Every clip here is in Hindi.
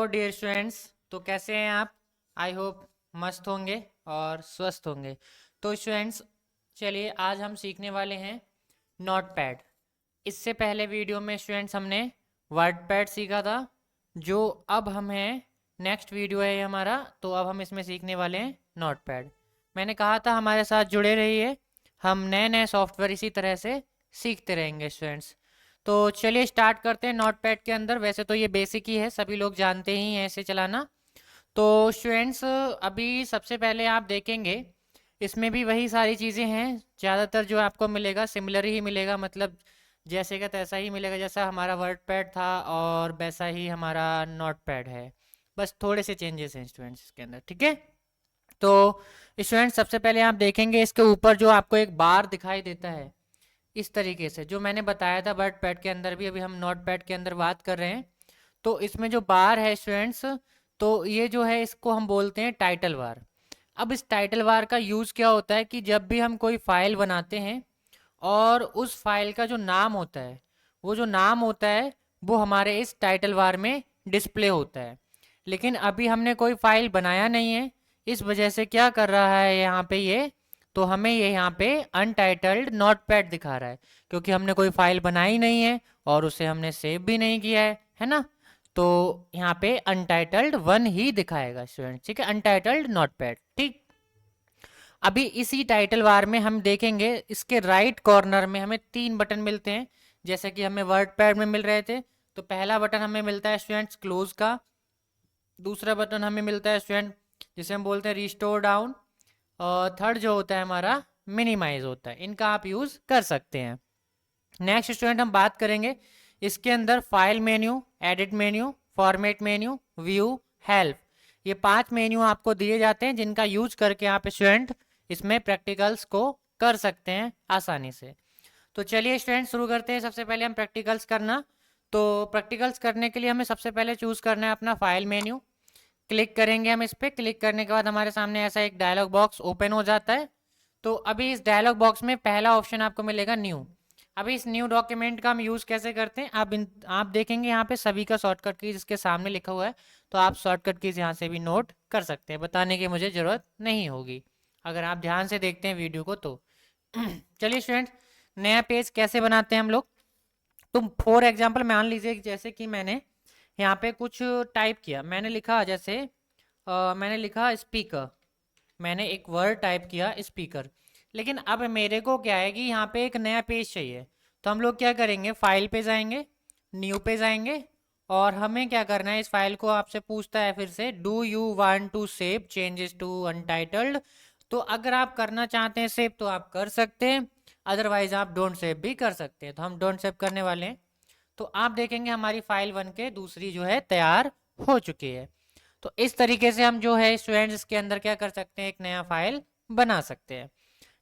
Dear students. तो कैसे हैं आप? आई होप मस्त होंगे और स्वस्थ होंगे। तो स्टूडेंट्स, चलिए आज हम सीखने वाले हैं नोट पैड। इससे पहले वीडियो में स्टूडेंट्स हमने वर्ड पैड सीखा था, जो अब हमें नेक्स्ट वीडियो है ये हमारा। तो अब हम इसमें सीखने वाले हैं नोट पैड। मैंने कहा था हमारे साथ जुड़े रहिए, हम नए नए सॉफ्टवेयर इसी तरह से सीखते रहेंगे स्टूडेंट्स। तो चलिए स्टार्ट करते हैं नोट पैड के अंदर। वैसे तो ये बेसिक ही है, सभी लोग जानते ही हैं ऐसे चलाना। तो स्टूडेंट्स, अभी सबसे पहले आप देखेंगे इसमें भी वही सारी चीज़ें हैं। ज़्यादातर जो आपको मिलेगा सिमिलर ही मिलेगा, मतलब जैसे का तैसा ही मिलेगा, जैसा हमारा वर्ड पैड था और वैसा ही हमारा नोट पैड है। बस थोड़े से चेंजेस हैं स्टूडेंट्स इसके अंदर, ठीक है। तो स्टूडेंट्स, सबसे पहले आप देखेंगे इसके ऊपर जो आपको एक बार दिखाई देता है, इस तरीके से जो मैंने बताया था वर्ड पैड के अंदर भी, अभी हम नोट पैड के अंदर बात कर रहे हैं। तो इसमें जो बार है स्टूडेंट्स, तो ये जो है इसको हम बोलते हैं टाइटल बार। अब इस टाइटल बार का यूज़ क्या होता है कि जब भी हम कोई फाइल बनाते हैं और उस फाइल का जो नाम होता है, वो जो नाम होता है वो हमारे इस टाइटल बार में डिस्प्ले होता है। लेकिन अभी हमने कोई फाइल बनाया नहीं है, इस वजह से क्या कर रहा है यहाँ पे ये, तो हमें ये यहाँ पे अनटाइटल्ड नोटपैड दिखा रहा है, क्योंकि हमने कोई फाइल बनाई नहीं है और उसे हमने सेव भी नहीं किया है ना। तो यहाँ पे अनटाइटल्ड वन ही दिखाएगा स्टूडेंट, ठीक है, अनटाइटल्ड नोटपैड, ठीक। अभी इसी टाइटल बार में हम देखेंगे इसके राइट कॉर्नर में हमें तीन बटन मिलते हैं, जैसे कि हमें वर्ड पैड में मिल रहे थे। तो पहला बटन हमें मिलता है स्टूडेंट्स क्लोज का, दूसरा बटन हमें मिलता है स्टूडेंट जिसे हम बोलते हैं रिस्टोर डाउन, और थर्ड जो होता है हमारा मिनिमाइज होता है। इनका आप यूज़ कर सकते हैं। नेक्स्ट स्टूडेंट हम बात करेंगे इसके अंदर file menu, edit menu, format menu, view, help, ये 5 मेन्यू आपको दिए जाते हैं, जिनका यूज करके आप स्टूडेंट इसमें प्रैक्टिकल्स को कर सकते हैं आसानी से। तो चलिए स्टूडेंट शुरू करते हैं। सबसे पहले हम प्रैक्टिकल्स करना। तो प्रैक्टिकल्स करने के लिए हमें सबसे पहले चूज करना है अपना फाइल मेन्यू। क्लिक करेंगे हम इस पर। क्लिक करने के बाद हमारे सामने ऐसा एक डायलॉग बॉक्स ओपन हो जाता है। तो अभी इस डायलॉग बॉक्स में पहला ऑप्शन आपको मिलेगा न्यू। अभी इस न्यू डॉक्यूमेंट का हम यूज़ कैसे करते हैं, आप देखेंगे यहाँ पे सभी का शॉर्टकट कीज इसके सामने लिखा हुआ है। तो आप शॉर्टकट कीज यहाँ से भी नोट कर सकते हैं, बताने की मुझे ज़रूरत नहीं होगी अगर आप ध्यान से देखते हैं वीडियो को तो। चलिए स्टूडेंट, नया पेज कैसे बनाते हैं हम लोग। तो फॉर एग्जाम्पल मान लीजिए जैसे कि मैंने यहाँ पे कुछ टाइप किया, मैंने लिखा जैसे मैंने लिखा स्पीकर, मैंने एक वर्ड टाइप किया स्पीकर। लेकिन अब मेरे को क्या है कि यहाँ पे एक नया पेज चाहिए। तो हम लोग क्या करेंगे, फाइल पे जाएंगे, न्यू पे जाएंगे, और हमें क्या करना है, इस फाइल को आपसे पूछता है फिर से do you want to save changes to untitled. तो अगर आप करना चाहते हैं सेव तो आप कर सकते हैं, अदरवाइज आप डोंट सेव भी कर सकते हैं। तो हम डोंट सेव करने वाले हैं। तो आप देखेंगे हमारी फाइल बन के दूसरी जो है तैयार हो चुकी है। तो इस तरीके से हम जो है स्टूडेंट्स इसके अंदर क्या कर सकते हैं, एक नया फाइल बना सकते हैं।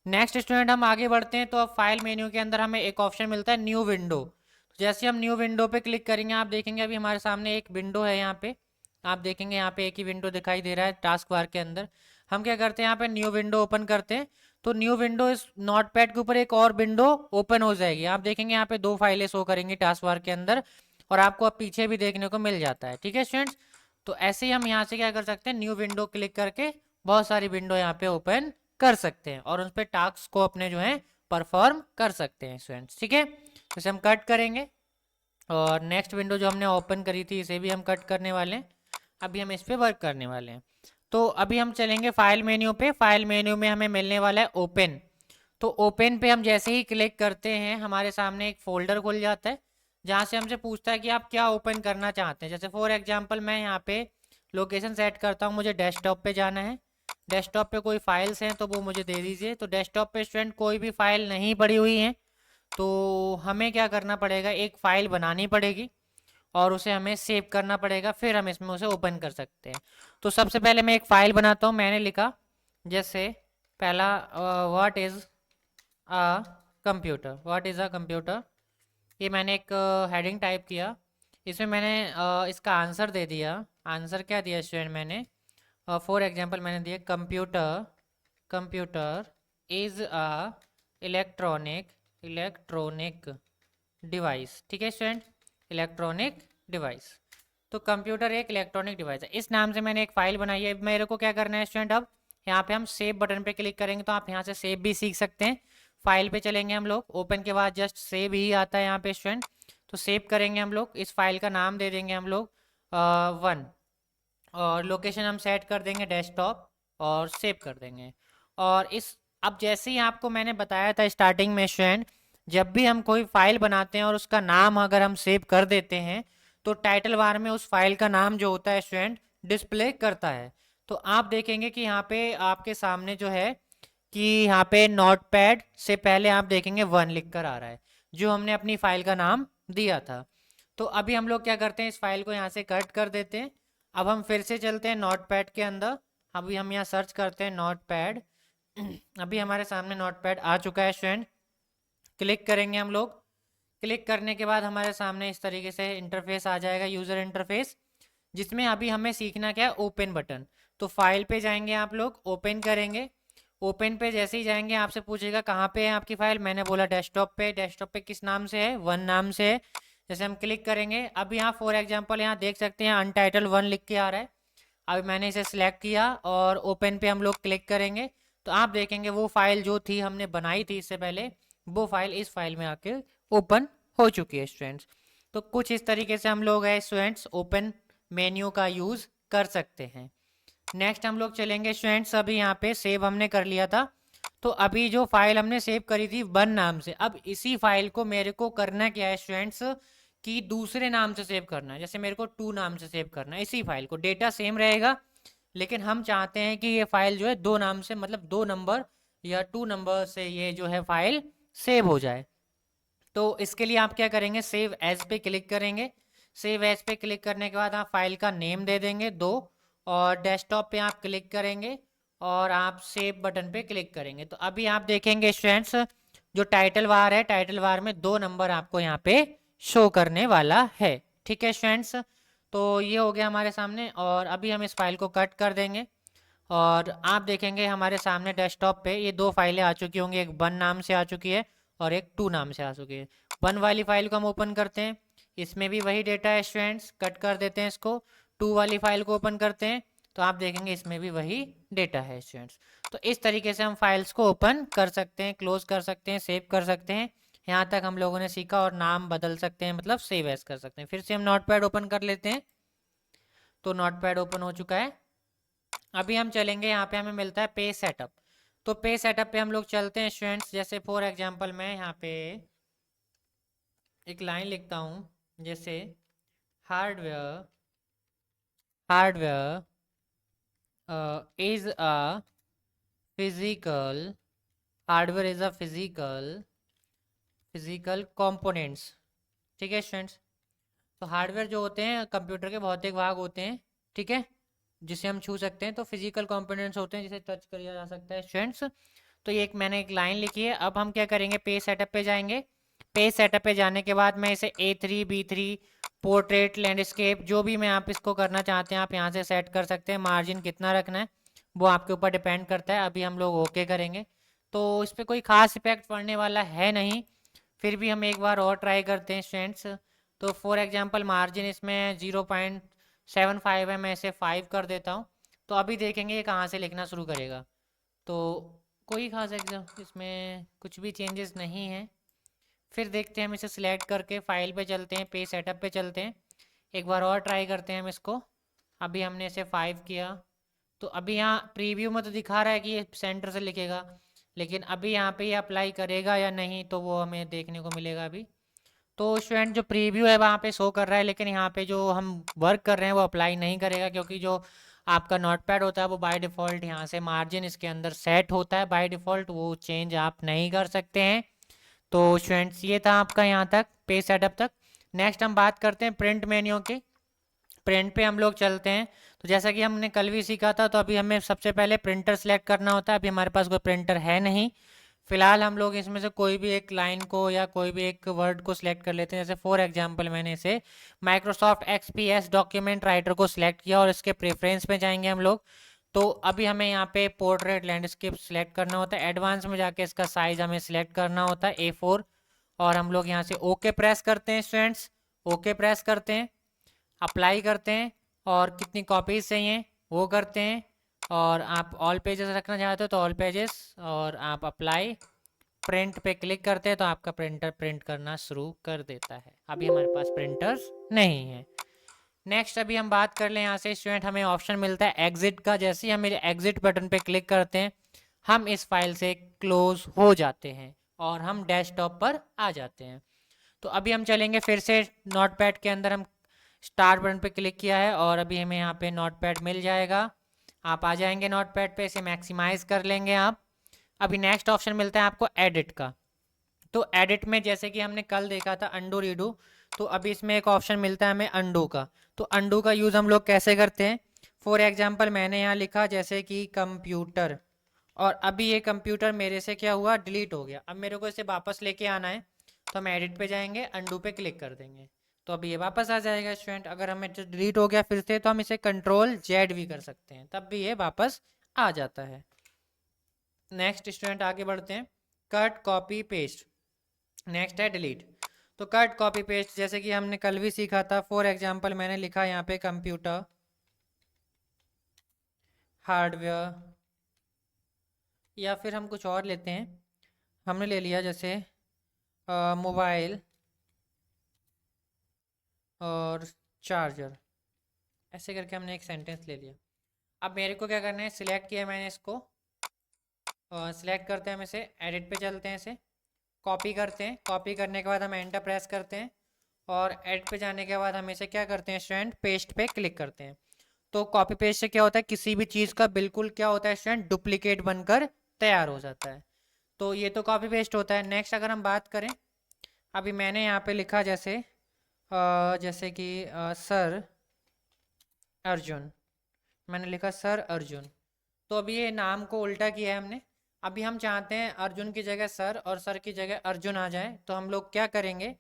नेक्स्ट स्टूडेंट हम आगे बढ़ते हैं। तो अब फाइल मेन्यू के अंदर हमें एक ऑप्शन मिलता है न्यू विंडो। तो जैसे हम न्यू विंडो पे क्लिक करेंगे, आप देखेंगे अभी हमारे सामने एक विंडो है। यहाँ पे आप देखेंगे यहाँ पे एक ही विंडो दिखाई दे रहा है टास्क बार के अंदर। हम क्या करते हैं, यहाँ पे न्यू विंडो ओपन करते हैं। तो न्यू विंडो इस नोट पैड के ऊपर एक और विंडो ओपन हो जाएगी। आप देखेंगे यहाँ पे दो फाइलें शो करेंगी टास्क बार के अंदर, और आपको अब पीछे भी देखने को मिल जाता है, ठीक है स्टूडेंट्स। तो ऐसे ही हम यहाँ से क्या कर सकते हैं, न्यू विंडो क्लिक करके बहुत सारी विंडो यहाँ पे ओपन कर सकते हैं और उन पर टास्क को अपने जो है परफॉर्म कर सकते हैं स्टूडेंट्स, ठीक है। तो इसे हम कट करेंगे और नेक्स्ट विंडो जो हमने ओपन करी थी इसे भी हम कट करने वाले हैं। अभी हम इस पे वर्क करने वाले हैं। तो अभी हम चलेंगे फाइल मेन्यू पे। फाइल मेन्यू में हमें मिलने वाला है ओपन। तो ओपन पे हम जैसे ही क्लिक करते हैं हमारे सामने एक फोल्डर खुल जाता है, जहाँ से हमसे पूछता है कि आप क्या ओपन करना चाहते हैं। जैसे फॉर एग्जांपल मैं यहाँ पे लोकेशन सेट करता हूँ, मुझे डेस्कटॉप पे जाना है। डेस्कटॉप पे कोई फाइल्स हैं तो वो मुझे दे दीजिए। तो डेस्कटॉप पे स्टूडेंट कोई भी फाइल नहीं पड़ी हुई है, तो हमें क्या करना पड़ेगा, एक फ़ाइल बनानी पड़ेगी और उसे हमें सेव करना पड़ेगा, फिर हम इसमें उसे ओपन कर सकते हैं। तो सबसे पहले मैं एक फ़ाइल बनाता हूँ। मैंने लिखा जैसे पहला what is a computer, what is a computer, ये मैंने एक हेडिंग टाइप किया। इसमें मैंने इसका आंसर दे दिया। आंसर क्या दिया स्टूडेंट, मैंने फॉर एग्जांपल मैंने दिया computer, computer is a electronic electronic device, ठीक है स्टूडेंट, इलेक्ट्रॉनिक डिवाइस। तो कंप्यूटर एक इलेक्ट्रॉनिक डिवाइस है, इस नाम से मैंने एक फाइल बनाई है। मेरे को क्या करना है स्टूडेंट, अब यहाँ पे हम सेव बटन पे क्लिक करेंगे, तो आप यहाँ से सेव भी सीख सकते हैं। फाइल पे चलेंगे हम लोग, ओपन के बाद जस्ट सेव ही आता है यहाँ पे स्टूडेंट। तो सेव करेंगे हम लोग, इस फाइल का नाम दे देंगे हम लोग 1, और लोकेशन हम सेट कर देंगे डेस्कटॉप, और सेव कर देंगे। और इस अब जैसे ही आपको मैंने बताया था स्टार्टिंग में स्टूडेंट, जब भी हम कोई फाइल बनाते हैं और उसका नाम अगर हम सेव कर देते हैं, तो टाइटल बार में उस फाइल का नाम जो होता है स्टूडेंट डिस्प्ले करता है। तो आप देखेंगे कि यहाँ पे आपके सामने जो है कि यहाँ पे नोटपैड से पहले आप देखेंगे 1 लिख कर आ रहा है, जो हमने अपनी फाइल का नाम दिया था। तो अभी हम लोग क्या करते हैं, इस फाइल को यहाँ से कट कर देते हैं। अब हम फिर से चलते हैं नोटपैड के अंदर। अभी हम यहाँ सर्च करते हैं नोटपैड। अभी हमारे सामने नोटपैड आ चुका है स्टूडेंट। क्लिक करेंगे हम लोग। क्लिक करने के बाद हमारे सामने इस तरीके से इंटरफेस आ जाएगा, यूज़र इंटरफेस, जिसमें अभी हमें सीखना क्या है, ओपन बटन। तो फाइल पे जाएंगे आप लोग, ओपन करेंगे। ओपन पे जैसे ही जाएंगे आपसे पूछेगा कहाँ पे है आपकी फाइल, मैंने बोला डेस्कटॉप पे। डेस्कटॉप पे किस नाम से है, 1 नाम से है। जैसे हम क्लिक करेंगे, अब यहाँ फॉर एग्जांपल यहाँ देख सकते हैं अनटाइटल 1 लिख के आ रहा है। अब मैंने इसे सिलेक्ट किया और ओपन पे हम लोग क्लिक करेंगे, तो आप देखेंगे वो फाइल जो थी हमने बनाई थी इससे पहले, वो फाइल इस फाइल में आके ओपन हो चुकी है स्टूडेंट्स। तो कुछ इस तरीके से हम लोग है स्टूडेंट्स ओपन मेन्यू का यूज़ कर सकते हैं। नेक्स्ट हम लोग चलेंगे स्टूडेंट्स, अभी यहाँ पे सेव हमने कर लिया था। तो अभी जो फाइल हमने सेव करी थी 1 नाम से, अब इसी फाइल को मेरे को करना क्या है स्टूडेंट्स, कि दूसरे नाम से सेव करना है। जैसे मेरे को 2 नाम से सेव करना है इसी फाइल को, डेटा सेम रहेगा, लेकिन हम चाहते हैं कि ये फाइल जो है 2 नाम से, मतलब 2 नंबर या 2 नंबर से ये जो है फाइल सेव हो जाए। तो इसके लिए आप क्या करेंगे, सेव एज पे क्लिक करेंगे। सेव एज पे क्लिक करने के बाद आप फाइल का नेम दे देंगे 2, और डेस्कटॉप पे आप क्लिक करेंगे और आप सेव बटन पे क्लिक करेंगे। तो अभी आप देखेंगे स्टूडेंट्स, जो टाइटल बार है, टाइटल बार में 2 नंबर आपको यहाँ पे शो करने वाला है। ठीक है स्टूडेंट्स, तो ये हो गया हमारे सामने। और अभी हम इस फाइल को कट कर देंगे, और आप देखेंगे हमारे सामने डेस्कटॉप पे ये 2 फाइलें आ चुकी होंगी, एक 1 नाम से आ चुकी है और एक 2 नाम से आ चुकी है। 1 वाली फाइल को हम ओपन करते हैं, इसमें भी वही डेटा है स्टूडेंट्स, कट कर देते हैं इसको। 2 वाली फाइल को ओपन करते हैं, तो आप देखेंगे इसमें भी वही डेटा है स्टूडेंट्स। तो इस तरीके से हम फाइल्स को ओपन कर सकते हैं, क्लोज कर सकते हैं, सेव कर सकते हैं। यहाँ तक हम लोगों ने सीखा, और नाम बदल सकते हैं, मतलब सेव एज कर सकते हैं। फिर से हम नोटपैड ओपन कर लेते हैं, तो नोटपैड ओपन हो चुका है। अभी हम चलेंगे, यहाँ पे हमें मिलता है पे सेटअप। तो पे सेटअप पे हम लोग चलते हैं स्टूडेंट्स। जैसे फॉर एग्जांपल मैं यहाँ पे एक लाइन लिखता हूँ, जैसे hardware hardware is a physical hardware is a physical components. ठीक है स्टूडेंट्स, तो हार्डवेयर जो होते हैं कंप्यूटर के भौतिक भाग होते हैं, ठीक है, जिसे हम छू सकते हैं। तो फिजिकल कंपोनेंट्स होते हैं जिसे टच किया जा सकता है स्टूडेंट्स। तो ये एक मैंने एक लाइन लिखी है। अब हम क्या करेंगे, पे सेटअप पे जाएंगे। पे सेटअप पे जाने के बाद मैं इसे A3 B3 पोर्ट्रेट लैंडस्केप, जो भी मैं आप इसको करना चाहते हैं आप यहाँ से सेट कर सकते हैं। मार्जिन कितना रखना है वो आपके ऊपर डिपेंड करता है। अभी हम लोग ओके करेंगे, तो इस पर कोई खास इफेक्ट पड़ने वाला है नहीं। फिर भी हम एक बार और ट्राई करते हैं स्टूडेंट्स। तो फॉर एग्जांपल मार्जिन इसमें 0.75 है, मैं इसे 5 कर देता हूँ। तो अभी देखेंगे ये कहाँ से लिखना शुरू करेगा। तो कोई खास एग्जाम इसमें कुछ भी चेंजेस नहीं है। फिर देखते हैं, हम इसे सिलेक्ट करके फाइल पे चलते हैं, पे सेटअप पे चलते हैं, एक बार और ट्राई करते हैं हम इसको। अभी हमने इसे 5 किया, तो अभी यहाँ प्रीव्यू में तो दिखा रहा है कि ये सेंटर से लिखेगा, लेकिन अभी यहाँ पे ये अप्लाई करेगा या नहीं, तो वो हमें देखने को मिलेगा अभी। तो स्टूडेंट जो प्रीव्यू है वहाँ पे शो कर रहा है, लेकिन यहाँ पे जो हम वर्क कर रहे हैं वो अप्लाई नहीं करेगा, क्योंकि जो आपका नोटपैड होता है वो बाय डिफ़ॉल्ट यहाँ से मार्जिन इसके अंदर सेट होता है बाय डिफ़ॉल्ट, वो चेंज आप नहीं कर सकते हैं। तो स्टूडेंट्स ये था आपका यहाँ तक पे सेटअप तक। नेक्स्ट हम बात करते हैं प्रिंट मेन्यू की। प्रिंट पे हम लोग चलते हैं। तो जैसा कि हमने कल भी सीखा था, तो अभी हमें सबसे पहले प्रिंटर सेलेक्ट करना होता है। अभी हमारे पास कोई प्रिंटर है नहीं, फिलहाल हम लोग इसमें से कोई भी एक लाइन को या कोई भी एक वर्ड को सिलेक्ट कर लेते हैं। जैसे फॉर एग्जांपल मैंने इसे माइक्रोसॉफ्ट XPS डॉक्यूमेंट राइटर को सिलेक्ट किया, और इसके प्रेफरेंस पे जाएंगे हम लोग। तो अभी हमें यहाँ पे पोर्ट्रेट लैंडस्केप सिलेक्ट करना होता है। एडवांस में जाके इसका साइज हमें सिलेक्ट करना होता है A4, और हम लोग यहाँ से ओके प्रेस करते हैं स्टूडेंट्स, ओके प्रेस करते हैं। अप्लाई करते हैं और कितनी कॉपीज चाहिए वो करते हैं, और आप ऑल पेजेस रखना चाहते हो तो ऑल पेजेस, और आप अप्लाई प्रिंट पे क्लिक करते हैं तो आपका प्रिंटर प्रिंट करना शुरू कर देता है। अभी हमारे पास प्रिंटर्स नहीं है। नेक्स्ट अभी हम बात कर लें यहाँ से स्टूडेंट, हमें ऑप्शन मिलता है एग्जिट का। जैसे ही हम मेरे एग्जिट बटन पे क्लिक करते हैं हम इस फाइल से क्लोज हो जाते हैं और हम डेस्कटॉप पर आ जाते हैं। तो अभी हम चलेंगे फिर से नोटपैड के अंदर, हम स्टार्ट बटन पे क्लिक किया है और अभी हमें यहाँ पे नोटपैड मिल जाएगा। आप आ जाएंगे नोटपैड पे, इसे मैक्सिमाइज कर लेंगे आप। अभी नेक्स्ट ऑप्शन मिलता है आपको एडिट का। तो एडिट में जैसे कि हमने कल देखा था अंडू रीडू, तो अभी इसमें एक ऑप्शन मिलता है हमें अंडू का। तो अंडू का यूज़ हम लोग कैसे करते हैं, फॉर एग्जाम्पल मैंने यहाँ लिखा जैसे कि कंप्यूटर, और अभी ये कंप्यूटर मेरे से क्या हुआ, डिलीट हो गया। अब मेरे को इसे वापस लेके आना है तो हम एडिट पे जाएंगे, अंडू पे क्लिक कर देंगे तो अभी ये वापस आ जाएगा स्टूडेंट। अगर हमें डिलीट हो गया फिर से तो हम इसे कंट्रोल जेड भी कर सकते हैं, तब भी ये वापस आ जाता है। नेक्स्ट स्टूडेंट आगे बढ़ते हैं, कट कॉपी पेस्ट। नेक्स्ट है डिलीट। तो कट कॉपी पेस्ट जैसे कि हमने कल भी सीखा था, फॉर एग्जांपल मैंने लिखा यहाँ पे कंप्यूटर हार्डवेयर, या फिर हम कुछ और लेते हैं, हमने ले लिया जैसे मोबाइल और चार्जर, ऐसे करके हमने एक सेंटेंस ले लिया। अब मेरे को क्या करना है, सिलेक्ट किया मैंने इसको, सिलेक्ट करते हैं हम इसे, एडिट पे चलते हैं, इसे कॉपी करते हैं, कॉपी करने के बाद हम एंटर प्रेस करते हैं और एडिट पे जाने के बाद हम इसे क्या करते हैं स्टूडेंट, पेस्ट पे क्लिक करते हैं। तो कॉपी पेस्ट से क्या होता है, किसी भी चीज़ का बिल्कुल क्या होता है स्टूडेंट, डुप्लीकेट बनकर तैयार हो जाता है। तो ये तो कॉपी पेस्ट होता है। नेक्स्ट अगर हम बात करें, अभी मैंने यहाँ पे लिखा जैसे जैसे कि सर अर्जुन, मैंने लिखा सर अर्जुन, तो अभी ये नाम को उल्टा किया है हमने। अभी हम चाहते हैं अर्जुन की जगह सर और सर की जगह अर्जुन आ जाए, तो हम लोग क्या करेंगे,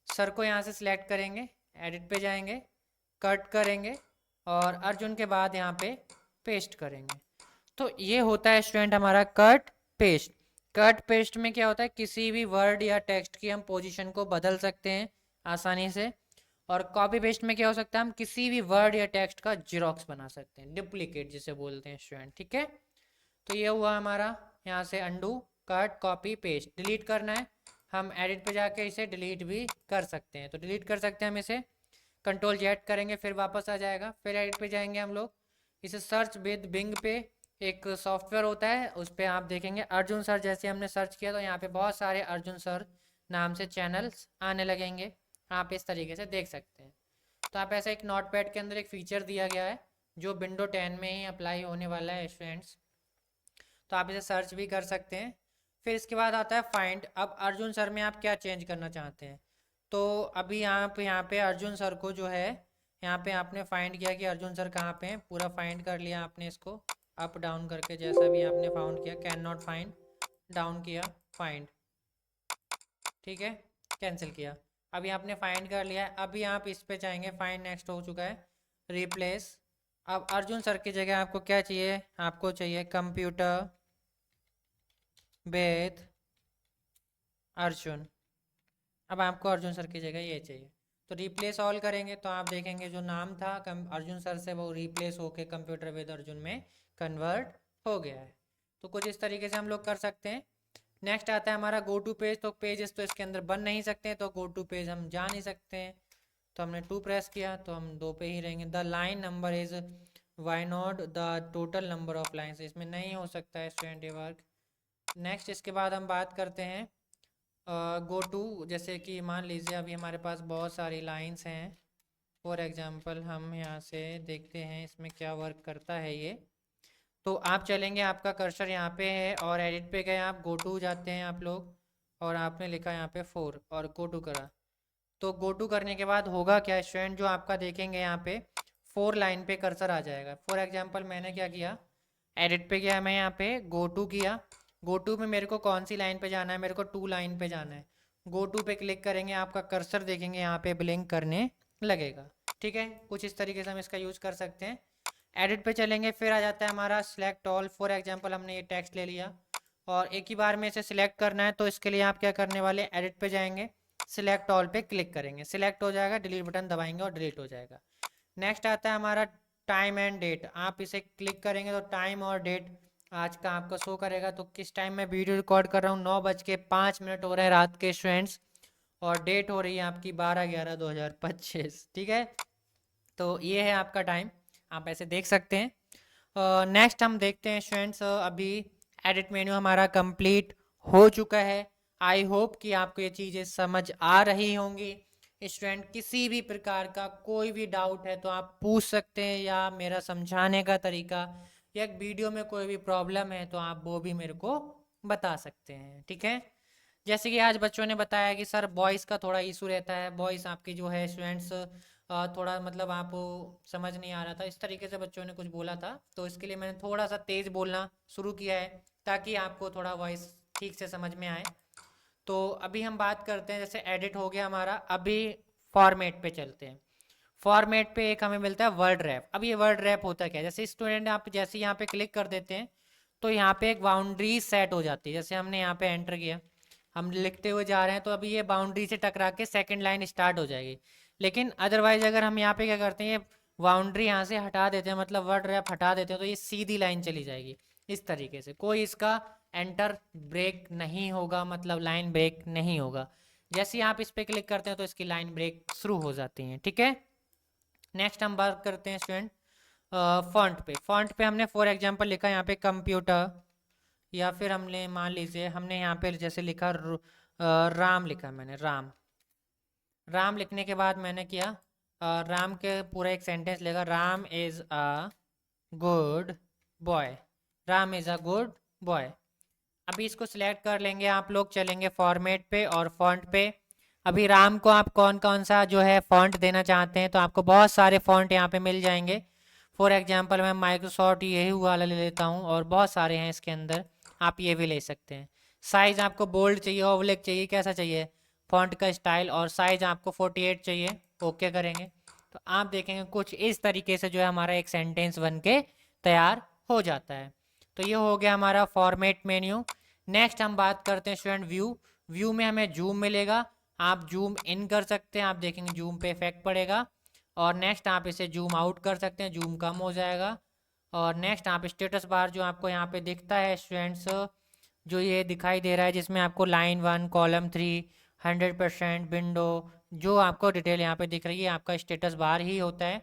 सर को यहाँ से सिलेक्ट करेंगे, एडिट पे जाएंगे, कट करेंगे और अर्जुन के बाद यहाँ पे पेस्ट करेंगे। तो ये होता है स्टूडेंट हमारा कट पेस्ट। कट पेस्ट में क्या होता है, किसी भी वर्ड या टेक्स्ट की हम पोजीशन को बदल सकते हैं आसानी से, और कॉपी पेस्ट में क्या हो सकता है, हम किसी भी वर्ड या टेक्स्ट का जीरोक्स बना सकते हैं, डुप्लीकेट जिसे बोलते हैं स्टूडेंट, ठीक है। तो ये हुआ हमारा यहाँ से undo, cut, copy, paste. Delete करना है, हम एडिट पे जाके इसे डिलीट भी कर सकते हैं, तो डिलीट कर सकते हैं हम इसे, कंट्रोल जेड करेंगे फिर वापस आ जाएगा। फिर एडिट पे जाएंगे हम लोग, इसे सर्च विद बिंग पे एक सॉफ्टवेयर होता है, उस पर आप देखेंगे अर्जुन सर, जैसे हमने सर्च किया तो यहाँ पे बहुत सारे अर्जुन सर नाम से चैनल्स आने लगेंगे, आप इस तरीके से देख सकते हैं। तो आप ऐसा एक नोटपैड के अंदर एक फ़ीचर दिया गया है जो विंडो 10 में ही अप्लाई होने वाला है स्टूडेंट्स, तो आप इसे सर्च भी कर सकते हैं। फिर इसके बाद आता है फाइंड। अब अर्जुन सर में आप क्या चेंज करना चाहते हैं, तो अभी आप यहाँ पे अर्जुन सर को जो है, यहाँ पे आपने फाइंड किया कि अर्जुन सर कहाँ पे हैं, पूरा फाइंड कर लिया आपने इसको, अप डाउन करके जैसा भी आपने फाउंड किया, कैन नॉट फाइंड, डाउन किया, फाइंड, ठीक है, कैंसिल किया। अभी आपने फाइंड कर लिया है, अभी आप इस पे जाएंगे, फाइंड नेक्स्ट हो चुका है, रिप्लेस। अब अर्जुन सर की जगह आपको क्या चाहिए, आपको चाहिए कंप्यूटर वेद अर्जुन। अब आपको अर्जुन सर की जगह ये चाहिए, तो रिप्लेस ऑल करेंगे तो आप देखेंगे जो नाम था अर्जुन सर से वो रिप्लेस होके कंप्यूटर विद अर्जुन में कन्वर्ट हो गया है। तो कुछ इस तरीके से हम लोग कर सकते हैं। नेक्स्ट आता है हमारा गो टू पेज। तो पेजेस तो इसके अंदर बन नहीं सकते हैं, तो गो टू पेज हम जा नहीं सकते हैं, तो हमने 2 प्रेस किया तो हम 2 पे ही रहेंगे। The line number is y not the total number of lines, इसमें नहीं हो सकता है स्टूडेंट ये वर्क। नेक्स्ट इसके बाद हम बात करते हैं गो टू, जैसे कि मान लीजिए अभी हमारे पास बहुत सारी लाइंस हैं, फॉर एग्जांपल हम यहाँ से देखते हैं इसमें क्या वर्क करता है ये। तो आप चलेंगे, आपका कर्सर यहाँ पे है और एडिट पे गए, आप गो टू जाते हैं आप लोग, और आपने लिखा यहाँ पे 4 और गो टू करा। तो गो टू करने के बाद होगा क्या स्टूडेंट, जो आपका देखेंगे यहाँ पे 4 लाइन पे कर्सर आ जाएगा। फॉर एग्जांपल मैंने क्या किया, एडिट पे गया मैं, यहाँ पे गो टू किया, गो टू में मेरे को कौन सी लाइन पे जाना है, मेरे को 2 लाइन पे जाना है। गो टू पे क्लिक करेंगे, आपका कर्सर देखेंगे यहाँ पे ब्लिंक करने लगेगा, ठीक है। कुछ इस तरीके से हम इसका यूज़ कर सकते हैं। एडिट पे चलेंगे, फिर आ जाता है हमारा सिलेक्ट ऑल। फॉर एग्जांपल हमने ये टेक्स्ट ले लिया और एक ही बार में इसे सिलेक्ट करना है, तो इसके लिए आप क्या करने वाले, एडिट पे जाएंगे, सिलेक्ट ऑल पे क्लिक करेंगे, सिलेक्ट हो जाएगा, डिलीट बटन दबाएंगे और डिलीट हो जाएगा। नेक्स्ट आता है हमारा टाइम एंड डेट। आप इसे क्लिक करेंगे तो टाइम और डेट आज का आपको शो करेगा। तो किस टाइम मैं वीडियो रिकॉर्ड कर रहा हूँ, 9:05 हो रहे हैं रात के स्टूडेंट्स, और डेट हो रही है आपकी 12/11/2025, ठीक है। तो ये है आपका टाइम, आप ऐसे देख सकते हैं। नेक्स्ट हम देखते हैं स्टूडेंट्स, अभी एडिट मेन्यू हमारा कंप्लीट हो चुका है। आई होप कि आपको ये चीज़ें समझ आ रही होंगी। स्टूडेंट किसी भी प्रकार का कोई भी डाउट है तो आप पूछ सकते हैं, या मेरा समझाने का तरीका या वीडियो में कोई भी प्रॉब्लम है तो आप वो भी मेरे को बता सकते हैं, ठीक है। जैसे कि आज बच्चों ने बताया कि सर वॉइस का थोड़ा इशू रहता है, वॉइस आपकी जो है स्टूडेंट्स थोड़ा मतलब आपको समझ नहीं आ रहा था, इस तरीके से बच्चों ने कुछ बोला था। तो इसके लिए मैंने थोड़ा सा तेज़ बोलना शुरू किया है ताकि आपको थोड़ा वॉइस ठीक से समझ में आए। तो अभी हम बात करते हैं, जैसे एडिट हो गया हमारा, अभी फॉर्मेट पे चलते हैं। फॉर्मेट पे एक हमें मिलता है वर्ड रैप। अब ये वर्ड रैप होता है क्या, जैसे स्टूडेंट आप जैसे यहाँ पे क्लिक कर देते हैं तो यहाँ पे एक बाउंड्री सेट हो जाती है। जैसे हमने यहाँ पे एंटर किया, हम लिखते हुए जा रहे हैं तो अभी ये बाउंड्री से टकरा के सेकंड लाइन स्टार्ट हो जाएगी। लेकिन अदरवाइज अगर हम यहाँ पे क्या करते हैं, ये बाउंड्री यहाँ से हटा देते हैं, मतलब वर्ड रैप हटा देते हैं, तो ये सीधी लाइन चली जाएगी। इस तरीके से कोई इसका एंटर ब्रेक नहीं होगा, मतलब लाइन ब्रेक नहीं होगा। जैसे ही आप इस पे क्लिक करते हैं तो इसकी लाइन ब्रेक शुरू हो जाती है, ठीक है। नेक्स्ट हम बात करते हैं स्टूडेंट फॉन्ट पे। फॉन्ट पे हमने फॉर एग्जांपल लिखा यहाँ पे कंप्यूटर, या फिर हमने मान लीजिए हमने यहाँ पे जैसे लिखा राम लिखा, मैंने राम। राम लिखने के बाद मैंने किया राम के पूरा एक सेंटेंस लिखा, Ram is a good boy, Ram is a good boy. अभी इसको सिलेक्ट कर लेंगे आप लोग, चलेंगे फॉर्मेट पे और फॉन्ट पे। अभी राम को आप कौन कौन सा जो है फॉन्ट देना चाहते हैं, तो आपको बहुत सारे फॉन्ट यहाँ पे मिल जाएंगे। फॉर एग्जांपल मैं माइक्रोसॉफ्ट यही वाला ले लेता हूँ, और बहुत सारे हैं इसके अंदर, आप ये भी ले सकते हैं। साइज़ आपको बोल्ड चाहिए, ओवलेक चाहिए, कैसा चाहिए फॉन्ट का स्टाइल, और साइज़ आपको 48 चाहिए, ओके करेंगे तो आप देखेंगे कुछ इस तरीके से जो है हमारा एक सेंटेंस बन के तैयार हो जाता है। तो ये हो गया हमारा फॉर्मेट मेन्यू। नेक्स्ट हम बात करते हैं स्टूडेंट व्यू। व्यू में हमें जूम मिलेगा, आप जूम इन कर सकते हैं, आप देखेंगे जूम पे इफेक्ट पड़ेगा। और नेक्स्ट आप इसे जूम आउट कर सकते हैं, जूम कम हो जाएगा। और नेक्स्ट आप स्टेटस बार जो आपको यहाँ पे दिखता है स्टूडेंट्स, जो ये दिखाई दे रहा है जिसमें आपको लाइन 1 कॉलम 3 100% विंडो, जो आपको डिटेल यहाँ पे दिख रही है आपका स्टेटस बार ही होता है।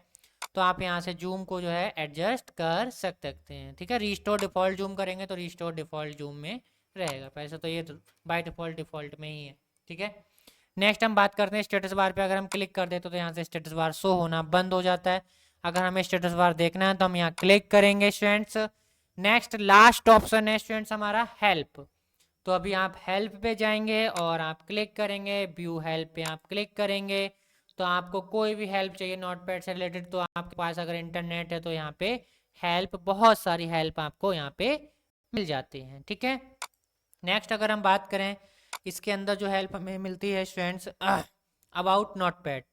तो आप यहाँ से जूम को जो है एडजस्ट कर सकते हैं, ठीक है। रिस्टोर डिफ़ॉल्ट जूम करेंगे तो रिस्टोर डिफ़ॉल्ट जूम में रहेगा, वैसे तो ये बाय डिफ़ॉल्ट में ही है, ठीक है। नेक्स्ट हम बात करते हैं स्टेटस बार पे। अगर हम क्लिक कर देते तो यहाँ से स्टेटस बार शो होना बंद हो जाता है। अगर हमें स्टेटस बार देखना है तो हम यहाँ क्लिक करेंगे स्टूडेंट्स। नेक्स्ट लास्ट ऑप्शन है स्टूडेंट्स हमारा हेल्प। तो अभी आप हेल्प पे जाएंगे और आप क्लिक करेंगे, व्यू हेल्प पे आप क्लिक करेंगे तो आपको कोई भी हेल्प चाहिए नोटपैड से रिलेटेड, तो आपके पास अगर इंटरनेट है तो यहाँ पे हेल्प, बहुत सारी हेल्प आपको यहाँ पे मिल जाती हैं, ठीक है। नेक्स्ट अगर हम बात करें इसके अंदर जो हेल्प हमें मिलती है स्टूडेंट्स, अबाउट नोटपैड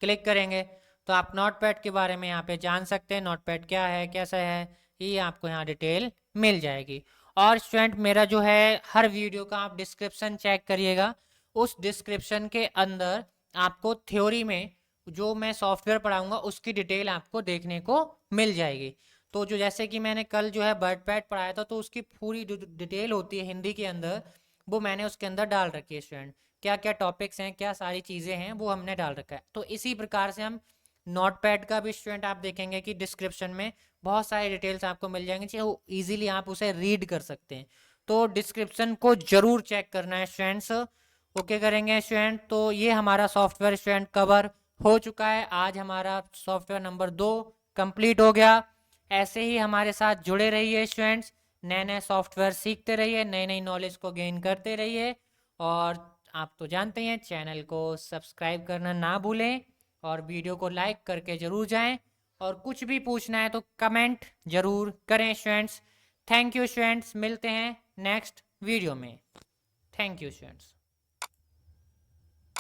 क्लिक करेंगे तो आप नोटपैड के बारे में यहाँ पे जान सकते हैं, नोटपैड क्या है कैसा है, ये आपको यहाँ डिटेल मिल जाएगी। और स्टूडेंट मेरा जो है हर वीडियो का आप डिस्क्रिप्शन चेक करिएगा, उस डिस्क्रिप्शन के अंदर आपको थ्योरी में जो मैं सॉफ्टवेयर पढ़ाऊंगा उसकी डिटेल आपको देखने को मिल जाएगी। तो जो जैसे कि मैंने कल जो है वर्डपैड पढ़ाया था तो उसकी पूरी डिटेल होती है हिंदी के अंदर, वो मैंने उसके अंदर डाल रखी है स्टूडेंट, क्या क्या टॉपिक्स हैं क्या सारी चीज़ें हैं वो हमने डाल रखा है। तो इसी प्रकार से हम नोटपैड का भी स्टूडेंट आप देखेंगे कि डिस्क्रिप्शन में बहुत सारी डिटेल्स आपको मिल जाएंगी, चाहे वो ईजिली आप उसे रीड कर सकते हैं। तो डिस्क्रिप्शन को जरूर चेक करना है स्टूडेंट्स, ओके करेंगे स्टूडेंट। तो ये हमारा सॉफ्टवेयर स्टूडेंट कवर हो चुका है, आज हमारा सॉफ्टवेयर नंबर 2 कंप्लीट हो गया। ऐसे ही हमारे साथ जुड़े रहिए स्टूडेंट्स, नए नए सॉफ्टवेयर सीखते रहिए, नई नई नॉलेज को गेन करते रहिए। और आप तो जानते हैं चैनल को सब्सक्राइब करना ना भूलें, और वीडियो को लाइक करके ज़रूर जाएं। और कुछ भी पूछना है तो कमेंट ज़रूर करें स्टूडेंट्स। थैंक यू स्टूडेंट्स, मिलते हैं नेक्स्ट वीडियो में। Thank you students.